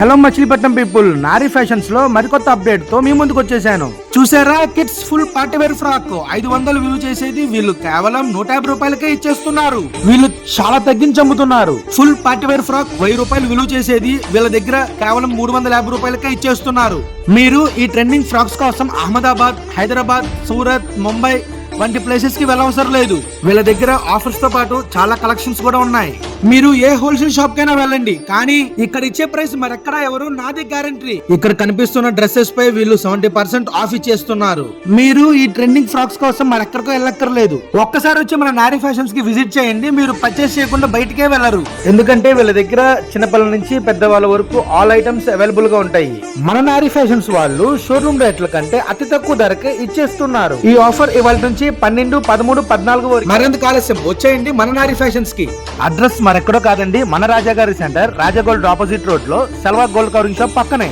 Hello Machilipatnam people, Nari fashions లో మరికొత్త update తో మీ ముందుకు వచ్చేసాను. చూసారా, kids full party wear frock 500 విలువ చేసేది వీళ్ళు కేవలం 150 రూపాయలకే ఇచ్చేస్తున్నారు. వీళ్ళు చాలా తగ్గించి అమ్ముతున్నారు. ఫుల్ పార్టీ వేర్ ఫ్రాక్ 1000 రూపాయలు విలువ చేసేది వీళ్ళ దగ్గర కేవలం 350 రూపాయలకే ఇచ్చేస్తున్నారు. మీరు ఈ ట్రెండింగ్ ఫ్రాక్స్ కోసం అహ్మదాబాద్, హైదరాబాద్, సూరత్, ముంబై వంటి ప్లేసెస్ కి వెళ్ళవసరం లేదు. వీళ్ళ దగ్గర ఆఫర్స్ తో పాటు చాలా కలెక్షన్స్ కూడా ఉన్నాయి. మీరు ఏ హోల్సేల్ షాప్ కైనా వెళ్ళండి, కానీ ఇక్కడ ఇచ్చే ప్రైస్ మరెక్కడా ఎవరు నాది గ్యారంటీ. ఇక్కడ కనిపిస్తున్న డ్రెస్సెస్ పై వీళ్ళు 70% ఆఫ్ ఇచ్చేస్తున్నారు. మీరు ఈ ట్రెండింగ్ ఫ్రాక్స్ కోసం మరెక్కడికో వెళ్ళక్కర్లేదు. ఒక్కసారి వచ్చి మన నారీ ఫ్యాషన్స్ కి విజిట్ చేయండి. మీరు పర్చేస్ చేయకుండా బయటకే వెళ్ళరు. ఎందుకంటే వీళ్ళ దగ్గర చిన్నపిల్లల నుంచి పెద్దవాళ్ళ వరకు ఆల్ ఐటమ్స్ అవైలబుల్ గా ఉంటాయి. మన నారీ ఫ్యాషన్స్ వాళ్ళు షోరూమ్ రేట్ల కంటే అతి తక్కువ ధరకే ఇచ్చేస్తున్నారు. ఈ ఆఫర్ ఇవాళ నుంచి 12, 13, 14 వరకు. మరెందుకు ఆలస్యం, వచ్చేయండి మన నారీ ఫ్యాషన్స్ కి. అడ్రస్ మరెక్కడో కాదండి, మన రాజా గారి సెంటర్, రాజా గోల్డ్ ఆపోజిట్ రోడ్ లో సెల్వా గోల్డ్ కవరింగ్ షాప్ పక్కనే.